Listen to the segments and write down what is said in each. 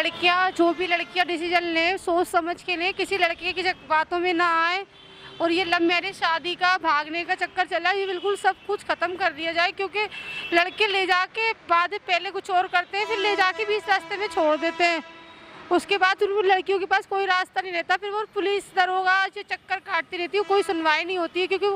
लड़कियां, जो भी लड़कियां डिसीजन लें सोच समझ के लें, किसी लड़के की बातों में ना आए। और ये लव मैरिज शादी का भागने का चक्कर चला, ये बिल्कुल सब कुछ ख़त्म कर दिया जाए। क्योंकि लड़के ले जाके बाद में पहले कुछ और करते हैं, फिर ले जाके भी इस रास्ते में छोड़ देते हैं। उसके बाद उन लड़कियों के पास कोई रास्ता नहीं रहता, फिर वो पुलिस दरोगा जो चक्कर काटती रहती है, कोई सुनवाई नहीं होती है। क्योंकि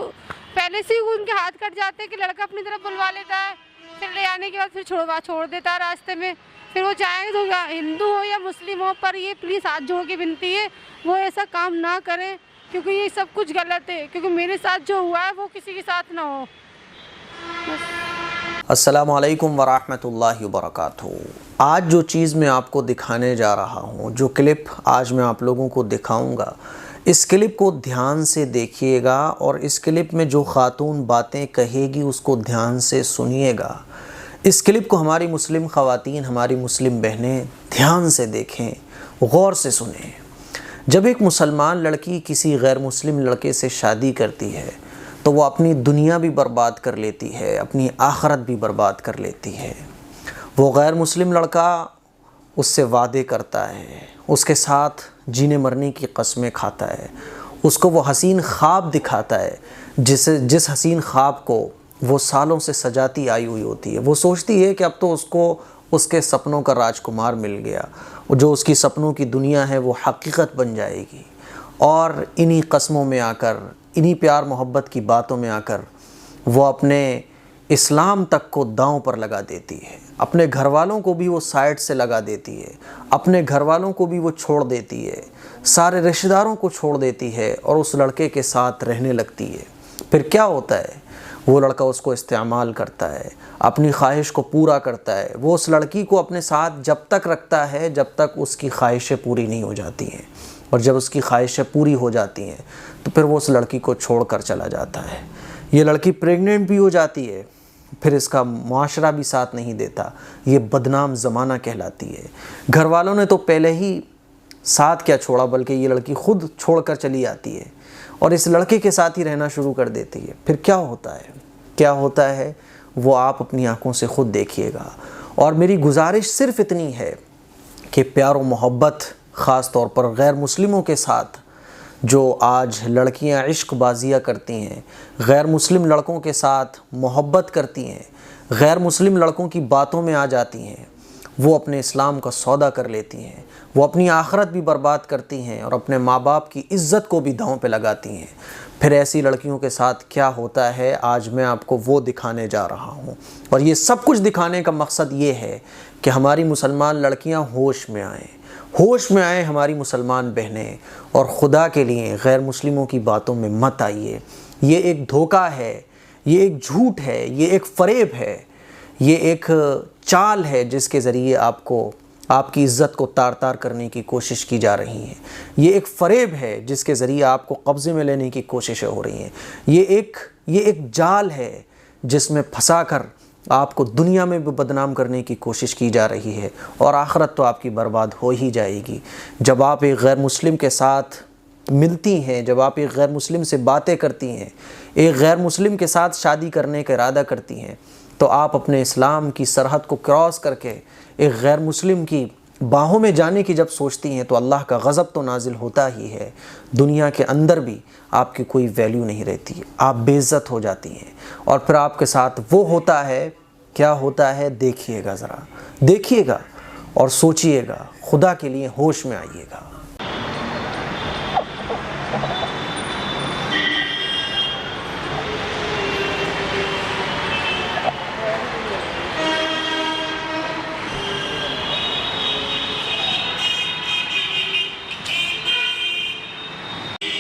पहले से ही उनके हाथ कट जाते हैं कि लड़का अपनी तरफ बुलवा लेता है, फिर ले आने के बाद फिर छोड़ देता है रास्ते में। फिर वो चाहे तो हिंदू हो या मुस्लिम हो, पर ये प्लीज़ हाथ जोड़ के विनती है वो ऐसा काम ना करें, क्योंकि ये सब कुछ गलत है। क्योंकि मेरे साथ जो हुआ है वो किसी के साथ ना हो। अस्सलामु अलैकुम वरहमतुल्लाहि वबरकातुहू। आज जो चीज़ मैं आपको दिखाने जा रहा हूँ, जो क्लिप आज मैं आप लोगों को दिखाऊंगा, इस क्लिप को ध्यान से देखिएगा और इस क्लिप में जो खातून बातें कहेगी उसको ध्यान से सुनिएगा। इस क्लिप को हमारी मुस्लिम ख़वातीन, हमारी मुस्लिम बहनें ध्यान से देखें, गौर से सुनें। जब एक मुसलमान लड़की किसी गैर मुस्लिम लड़के से शादी करती है तो वो अपनी दुनिया भी बर्बाद कर लेती है, अपनी आखिरत भी बर्बाद कर लेती है। वो गैर मुस्लिम लड़का उससे वादे करता है, उसके साथ जीने मरने की कस्में खाता है, उसको वो हसीन ख्वाब दिखाता है जिस हसीन ख्वाब को वो सालों से सजाती आई हुई होती है। वो सोचती है कि अब तो उसको उसके सपनों का राजकुमार मिल गया, जो उसकी सपनों की दुनिया है वो हकीकत बन जाएगी। और इन्हीं कस्मों में आकर, इन्हीं प्यार मोहब्बत की बातों में आकर वो अपने इस्लाम तक को दांव पर लगा देती है, अपने घर वालों को भी वो साइड से लगा देती है, अपने घर वालों को भी वो छोड़ देती है, सारे रिश्तेदारों को छोड़ देती है और उस लड़के के साथ रहने लगती है। फिर क्या होता है, वो लड़का उसको इस्तेमाल करता है, अपनी ख्वाहिश को पूरा करता है। वो उस लड़की को अपने साथ जब तक रखता है जब तक उसकी ख्वाहिशें पूरी नहीं हो जाती हैं, और जब उसकी ख्वाहिशें पूरी हो जाती हैं तो फिर वो उस लड़की को छोड़कर चला जाता है। ये लड़की प्रेग्नेंट भी हो जाती है, फिर इसका मुआशरा भी साथ नहीं देता, ये बदनाम ज़माना कहलाती है। घर वालों ने तो पहले ही साथ क्या छोड़ा, बल्कि ये लड़की खुद छोड़कर चली आती है और इस लड़के के साथ ही रहना शुरू कर देती है। फिर क्या होता है वो आप अपनी आंखों से खुद देखिएगा। और मेरी गुजारिश सिर्फ़ इतनी है कि प्यार और मोहब्बत, ख़ास तौर पर गैर मुस्लिमों के साथ जो आज लड़कियां इश्कबाजियाँ करती हैं, गैर मुस्लिम लड़कों के साथ मोहब्बत करती हैं, गैर मुस्लिम लड़कों की बातों में आ जाती हैं, वो अपने इस्लाम का सौदा कर लेती हैं, वो अपनी आखिरत भी बर्बाद करती हैं और अपने माँ बाप की इज़्ज़त को भी दांव पे लगाती हैं। फिर ऐसी लड़कियों के साथ क्या होता है आज मैं आपको वो दिखाने जा रहा हूँ। और ये सब कुछ दिखाने का मकसद ये है कि हमारी मुसलमान लड़कियाँ होश में आएँ हमारी मुसलमान बहनें, और ख़ुदा के लिए गैर मुस्लिमों की बातों में मत आइए। ये एक धोखा है, ये एक झूठ है, ये एक फ़रेब है, ये एक चाल है जिसके ज़रिए आपको आपकी इज़्ज़त को तार तार करने की कोशिश की जा रही है। ये एक फ़रेब है जिसके ज़रिए आपको कब्ज़े में लेने की कोशिशें हो रही हैं। ये एक जाल है जिसमें फंसाकर आपको दुनिया में भी बदनाम करने की कोशिश की जा रही है, और आखिरत तो आपकी बर्बाद हो ही जाएगी। जब आप एक गैर मुस्लिम के साथ मिलती हैं, जब आप एक गैर मुस्लिम से बातें करती हैं, एक गैर मुस्लिम के साथ शादी करने का इरादा करती हैं, तो आप अपने इस्लाम की सरहद को क्रॉस करके एक गैर मुस्लिम की बाहों में जाने की जब सोचती हैं तो अल्लाह का गज़ब तो नाजिल होता ही है। दुनिया के अंदर भी आपकी कोई वैल्यू नहीं रहती, आप बेइज्जत हो जाती हैं। और फिर आपके साथ वो होता है, क्या होता है देखिएगा, ज़रा देखिएगा और सोचिएगा। खुदा के लिए होश में आइएगा।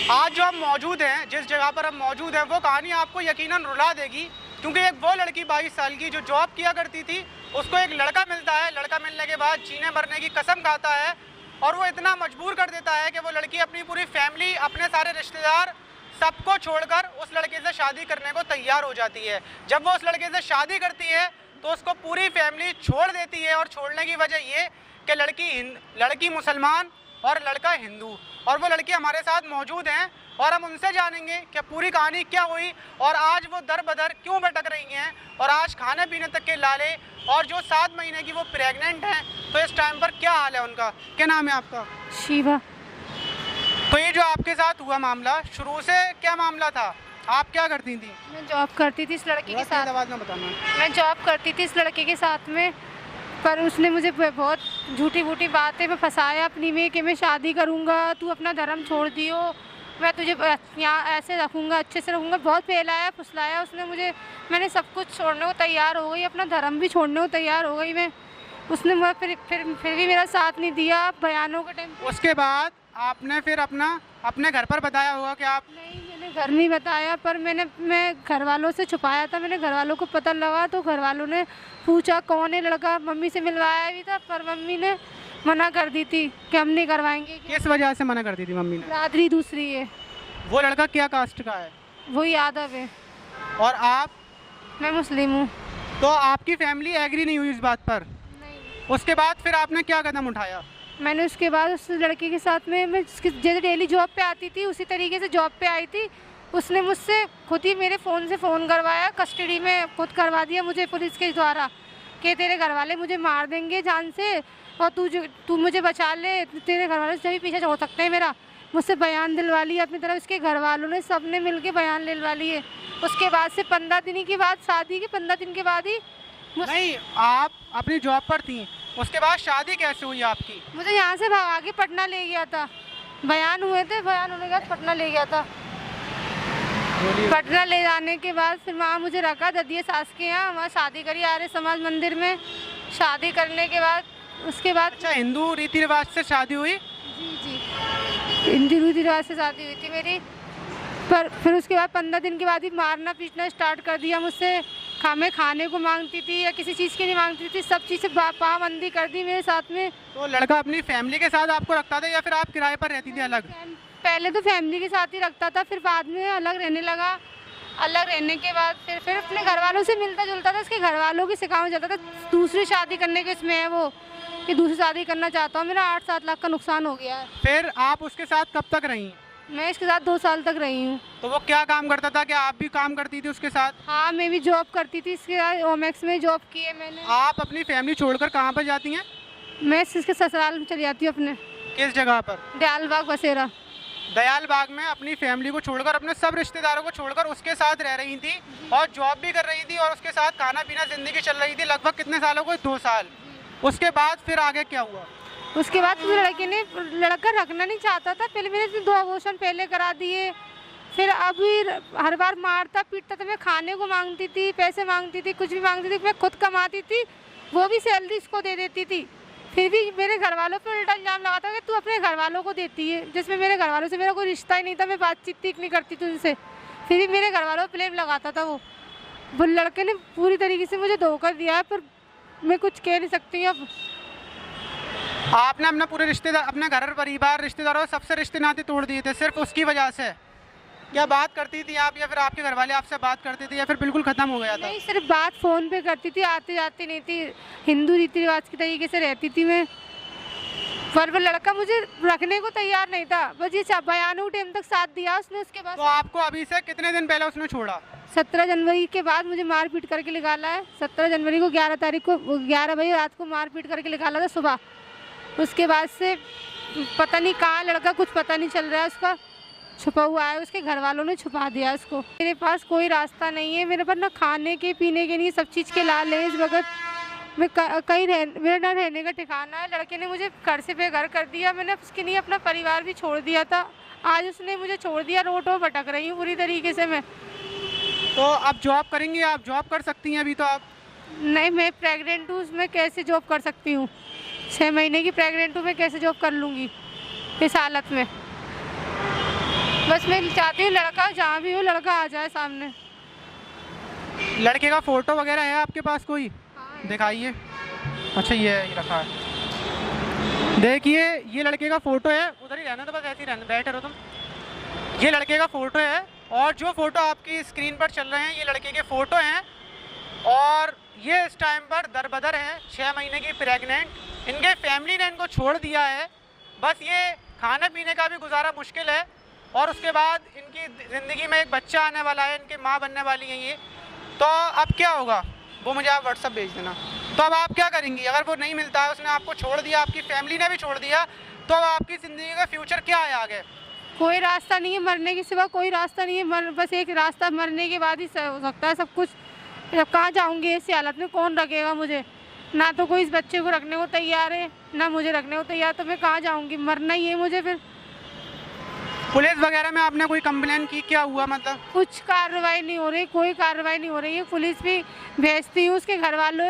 आज जो हम मौजूद हैं, जिस जगह पर हम मौजूद हैं, वो कहानी आपको यकीनन रुला देगी। क्योंकि एक वो लड़की 22 साल की जो जॉब किया करती थी, उसको एक लड़का मिलता है। लड़का मिलने के बाद जीने मरने की कसम खाता है और वो इतना मजबूर कर देता है कि वो लड़की अपनी पूरी फैमिली, अपने सारे रिश्तेदार सबको छोड़कर उस लड़के से शादी करने को तैयार हो जाती है। जब वो उस लड़के से शादी करती है तो उसको पूरी फैमिली छोड़ देती है, और छोड़ने की वजह ये कि लड़की मुसलमान और लड़का हिंदू। और वो लड़की हमारे साथ मौजूद हैं, और हम उनसे जानेंगे कि पूरी कहानी क्या हुई और आज वो दर बदर क्यों भटक रही हैं और आज खाने पीने तक के लाले, और जो 7 महीने की वो प्रेग्नेंट हैं तो इस टाइम पर क्या हाल है उनका। क्या नाम है आपका? शिवा। तो ये जो आपके साथ हुआ मामला, शुरू से क्या मामला था, आप क्या करती थी? मैं जॉब करती थी इस लड़के के साथ। आवाज़ में बताना। मैं जॉब करती थी इस लड़के के साथ में, पर उसने मुझे बहुत झूठी बूटी बातें में फंसाया अपनी में कि मैं शादी करूँगा, तू अपना धर्म छोड़ दियो, मैं तुझे यहाँ ऐसे रखूँगा, अच्छे से रखूँगा। बहुत फैलाया फुसलाया उसने मुझे। मैंने सब कुछ छोड़ने को तैयार हो गई, अपना धर्म भी छोड़ने को तैयार हो गई मैं। उसने मुझे फिर भी मेरा साथ नहीं दिया बयानों के टाइम। उसके बाद आपने फिर अपने घर पर बताया होगा कि आप? नहीं, मैंने घर नहीं बताया, पर मैं घर वालों से छुपाया था। मैंने घर वालों को पता लगा तो घर वालों ने पूछा कौन है लड़का, मम्मी से मिलवाया भी था, पर मम्मी ने मना कर दी थी कि हम नहीं करवाएंगे। किस वजह से मना कर दी थी मम्मी ने? बिरादरी दूसरी है। वो लड़का क्या कास्ट का है? वो यादव है। और आप? मैं मुस्लिम हूँ। तो आपकी फैमिली एग्री नहीं हुई इस बात पर? नहीं। उसके बाद फिर आपने क्या कदम उठाया? मैंने उसके बाद उस लड़के के साथ में, मैं जैसे डेली जॉब पे आती थी उसी तरीके से जॉब पे आई थी। उसने मुझसे खुद ही मेरे फ़ोन से फ़ोन करवाया, कस्टडी में खुद करवा दिया मुझे पुलिस के द्वारा कि तेरे घर वाले मुझे मार देंगे जान से और तू मुझे बचा ले, तेरे घर वाले से भी पीछे छोड़ सकते हैं मेरा। मुझसे बयान दिलवा लिया अपनी तरफ, इसके घर वालों ने सब ने मिल के बयान दिलवा लिए। उसके बाद से 15 दिन के बाद, शादी के 15 दिन के बाद ही नहीं, आप अपनी जॉब पर थी, उसके बाद शादी कैसे हुई आपकी? मुझे यहाँ से भगा के पटना ले गया था। बयान हुए थे, बयान होने के बाद पटना ले गया था। पटना ले जाने के बाद फिर वहाँ मुझे रखा ददिया सास के यहाँ, वहाँ शादी करी आर्य समाज मंदिर में। शादी करने के बाद उसके बाद अच्छा, हिंदू रीति रिवाज से शादी हुई? जी, हिंदू रीति रिवाज से शादी हुई थी मेरी। पर फिर उसके बाद 15 दिन के बाद ही मारना पीटना स्टार्ट कर दिया मुझसे। मैं खाने को मांगती थी या किसी चीज़ की नहीं मांगती थी, सब चीज़ से पाबंदी कर दी मेरे साथ में। तो लड़का अपनी फैमिली के साथ आपको रखता था या फिर आप किराए पर रहती थी अलग? पहले तो फैमिली के साथ ही रखता था, फिर बाद में अलग रहने लगा। अलग रहने के बाद फिर अपने घर वालों से मिलता जुलता था। उसके घर वालों की सिखाव चलता था, दूसरी शादी करने के इसमें है वो कि दूसरी शादी करना चाहता हूँ। मेरा 8-7 लाख का नुकसान हो गया है। फिर आप उसके साथ कब तक रही? मैं इसके साथ 2 साल तक रही हूँ। तो वो क्या काम करता था? क्या आप भी काम करती थी उसके साथ? हाँ, मैं भी जॉब करती थी इसके साथ, ओमेक्स में जॉब की है मैंने। आप अपनी फैमिली छोड़कर कहाँ पर जाती हैं? मैं इसके ससुराल में चली जाती हूँ अपने। किस जगह पर? दयालबाग बसेरा। दयालबाग में अपनी फैमिली को छोड़कर, अपने सब रिश्तेदारों को छोड़कर उसके साथ रह रही थी और जॉब भी कर रही थी और उसके साथ खाना पीना जिंदगी चल रही थी लगभग कितने सालों को? 2 साल। उसके बाद फिर आगे क्या हुआ? उसके बाद लड़के ने, लड़का रखना नहीं चाहता था। पहले मैंने 2 अबॉर्शन पहले करा दिए, फिर अभी हर बार मारता पीटता था। मैं खाने को मांगती थी, पैसे मांगती थी, कुछ भी मांगती थी, मैं खुद कमाती थी, वो भी सैलरी इसको दे देती थी। फिर भी मेरे घर वालों पर उल्टा इल्जाम लगाता कि तू अपने घर वालों को देती है, जिसमें मेरे घर वालों से मेरा कोई रिश्ता ही नहीं था। मैं बातचीत ठीक नहीं करती थी उनसे, फिर भी मेरे घर वालों पर ब्लेम लगाता था। वो लड़के ने पूरी तरीके से मुझे धोखा दिया है, पर मैं कुछ कह नहीं सकती अब। आपने अपना पूरे रिश्तेदार, अपने घर परिवार रिश्तेदारों सबसे रिश्ते नाते तोड़ दिए थे सिर्फ उसकी वजह से? क्या बात करती थी आप या फिर आपके घर वाले आपसे बात करते थे या फिर बिल्कुल ख़त्म हो गया था? नहीं, सिर्फ बात फ़ोन पे करती थी, आते जाते नहीं थी। हिंदू रीति रिवाज की तरीके से रहती थी मैं, पर वो लड़का मुझे रखने को तैयार नहीं था। बस ये बयानों टाइम तक साथ दिया उसने। उसके बाद तो आपको अभी से कितने दिन पहले उसने छोड़ा? 17 जनवरी के बाद मुझे मार पीट करके निकाला है। 17 जनवरी को 11 तारीख को 11 बजे रात को मार पीट करके निकाला था सुबह। उसके बाद से पता नहीं कहाँ लड़का, कुछ पता नहीं चल रहा है उसका, छुपा हुआ है। उसके घर वालों ने छुपा दिया उसको। मेरे पास कोई रास्ता नहीं है, मेरे पास ना खाने के पीने के नहीं, सब चीज़ के लाल है इस वक्त। मैं कहीं मेरा ना रहने का ठिकाना है। लड़के ने मुझे घर से बेघर कर दिया। मैंने उसके लिए अपना परिवार भी छोड़ दिया था, आज उसने मुझे छोड़ दिया। रोड पर भटक रही हूँ पूरी तरीके से मैं। तो आप जॉब करेंगी? आप जॉब कर सकती हैं अभी तो आप? नहीं, मैं प्रेग्नेंट हूँ, मैं कैसे जॉब कर सकती हूँ? 6 महीने की प्रेग्नेंट हूँ, मैं कैसे जॉब कर लूँगी इस हालत में? बस मैं चाहती हूँ लड़का जहाँ भी हो, लड़का आ जाए सामने। लड़के का फ़ोटो वगैरह है आपके पास कोई? हाँ, दिखाइए। अच्छा, ये रखा है, देखिए ये लड़के का फ़ोटो है। उधर ही रहना, तो बस ऐसे ही रहना, बैठे रहो तुम। ये लड़के का फ़ोटो है और जो फ़ोटो आपकी स्क्रीन पर चल रहे हैं ये लड़के के फ़ोटो हैं और ये इस टाइम पर दरबदर हैं, 6 महीने की प्रेग्नेंट। इनके फैमिली ने इनको छोड़ दिया है। बस ये खाने पीने का भी गुजारा मुश्किल है और उसके बाद इनकी ज़िंदगी में एक बच्चा आने वाला है, इनकी माँ बनने वाली है ये, तो अब क्या होगा वो मुझे आप व्हाट्सअप भेज देना। तो अब आप क्या करेंगी? अगर वो नहीं मिलता है, उसने आपको छोड़ दिया, आपकी फैमिली ने भी छोड़ दिया, तो अब आपकी ज़िंदगी का फ्यूचर क्या है आगे? कोई रास्ता नहीं है मरने के सिवा, कोई रास्ता नहीं है। बस एक रास्ता मरने के बाद ही हो सकता है सब कुछ। अब कहाँ जाऊँगी ऐसी हालत में? कौन रखेगा मुझे? ना तो कोई इस बच्चे को रखने को तैयार है, ना मुझे रखने को तैयार, तो मैं कहाँ जाऊँगी? मरना ही है मुझे फिर। पुलिस वगैरह में आपने कोई कंप्लेन की? क्या हुआ मतलब? कुछ कार्रवाई नहीं हो रही, कोई कार्रवाई नहीं हो रही है। पुलिस भी भेजती हूँ, उसके घर वालों,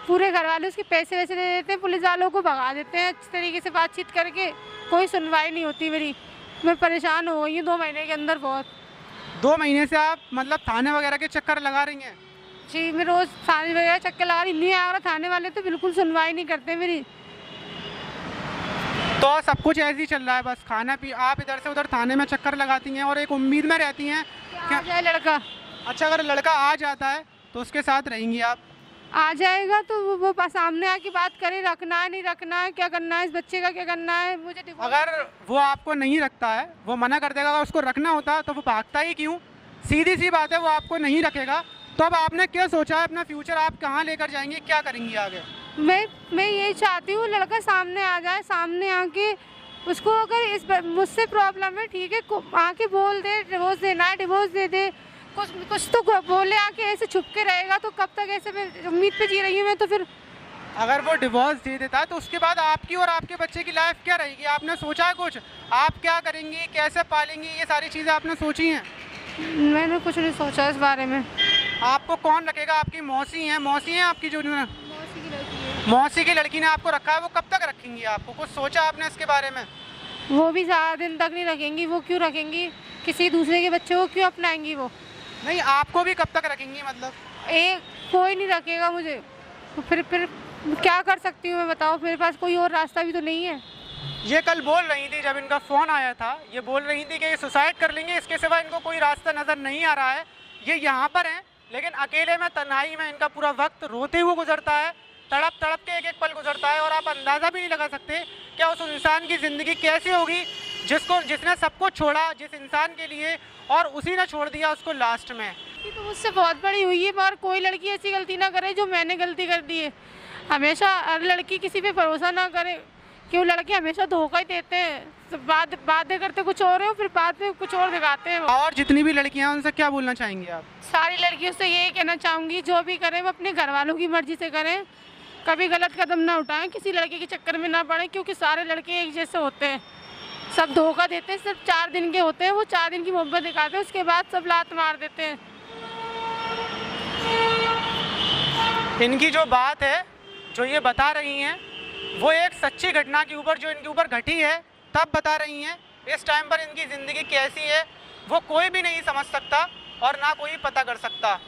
पूरे घर वाले उसके पैसे वैसे दे देते हैं, पुलिस वालों को भगा देते हैं अच्छी तरीके से बातचीत करके। कोई सुनवाई नहीं होती मेरी। मैं परेशान हो गई हूँ 2 महीने के अंदर बहुत। 2 महीने से आप मतलब थाने वगैरह के चक्कर लगा रही हैं? जी, मैं रोज़ थाने वगैरह चक्कर लगा रही, नहीं आ रहा थाने वाले तो बिल्कुल सुनवाई नहीं करते मेरी। तो सब कुछ ऐसे ही चल रहा है, बस खाना पी, आप इधर से उधर थाने में चक्कर लगाती हैं और एक उम्मीद में रहती हैं क्या आ जाए लड़का? अच्छा, अगर लड़का आ जाता है तो उसके साथ रहेंगी आप? आ जाएगा तो वो सामने आके बात करे, रखना है नहीं रखना है, क्या करना है, इस बच्चे का क्या करना है। मुझे अगर वो आपको नहीं रखता है, वो मना कर देगा, अगर उसको रखना होता तो वो भागता ही क्यों? सीधी सी बात है, वो आपको नहीं रखेगा, तो अब आपने क्या सोचा है अपना फ्यूचर आप कहाँ लेकर जाएंगी, क्या करेंगी आगे? मैं ये चाहती हूँ लड़का सामने आ जाए, सामने आके उसको अगर इस मुझसे प्रॉब्लम है ठीक है, आके बोल दे, डिवोर्स देना है डिवोर्स दे दे, कुछ तो बोले। आके ऐसे छुप के रहेगा तो कब तक ऐसे मैं उम्मीद पे जी रही हूँ मैं तो फिर। अगर वो डिवोर्स दे देता है तो उसके बाद आपकी और आपके बच्चे की लाइफ क्या रहेगी? आपने सोचा है कुछ? आप क्या करेंगी, कैसे पालेंगी, ये सारी चीज़ें आपने सोची हैं? मैंने कुछ नहीं सोचा इस बारे में। आपको कौन रखेगा? आपकी मौसी हैं आपकी जो मौसी की लड़की ने आपको रखा है, वो कब तक रखेंगी आपको? कुछ सोचा आपने इसके बारे में? वो भी ज़्यादा दिन तक नहीं रखेंगी। वो क्यों रखेंगी? किसी दूसरे के बच्चे को क्यों अपनाएंगी वो? नहीं, आपको भी कब तक रखेंगी मतलब? कोई नहीं रखेगा मुझे। फिर क्या कर सकती हूँ मैं बताओ? मेरे पास कोई और रास्ता भी तो नहीं है। ये कल बोल रही थी, जब इनका फ़ोन आया था, ये बोल रही थी कि ये सुसाइड कर लेंगे, इसके सिवा इनको कोई रास्ता नज़र नहीं आ रहा है। ये यहाँ पर हैं, लेकिन अकेले में, तन्हाई में इनका पूरा वक्त रोते हुए गुजरता है, तड़प तड़प के एक एक पल गुजरता है, और आप अंदाज़ा भी नहीं लगा सकते क्या उस इंसान की ज़िंदगी कैसी होगी जिसने सब कुछ छोड़ा जिस इंसान के लिए, और उसी ने छोड़ दिया उसको लास्ट में। तो मुझसे बहुत बड़ी हुई है, पर कोई लड़की ऐसी गलती ना करे जो मैंने गलती कर दी है। हमेशा हर लड़की किसी पे भरोसा ना करे, क्यों? लड़के हमेशा धोखा ही देते हैं। बातें करते कुछ और है, फिर बाद में कुछ और दिखाते हैं। और जितनी भी लड़कियां हैं उनसे क्या बोलना चाहेंगे आप? सारी लड़कियों से यही कहना चाहूँगी, जो भी करें वो अपने घर वालों की मर्जी से करें, कभी गलत कदम ना उठाएं, किसी लड़के के चक्कर में ना पड़े, क्योंकि सारे लड़के एक जैसे होते हैं, सब धोखा देते हैं। सिर्फ 4 दिन के होते हैं, वो 4 दिन की मोहब्बत दिखाते हैं, उसके बाद सब लात मार देते हैं। इनकी जो बात है, जो ये बता रही हैं, वो एक सच्ची घटना के ऊपर, जो इनके ऊपर घटी है, तब बता रही हैं। इस टाइम पर इनकी ज़िंदगी कैसी है वो कोई भी नहीं समझ सकता और ना कोई पता कर सकता।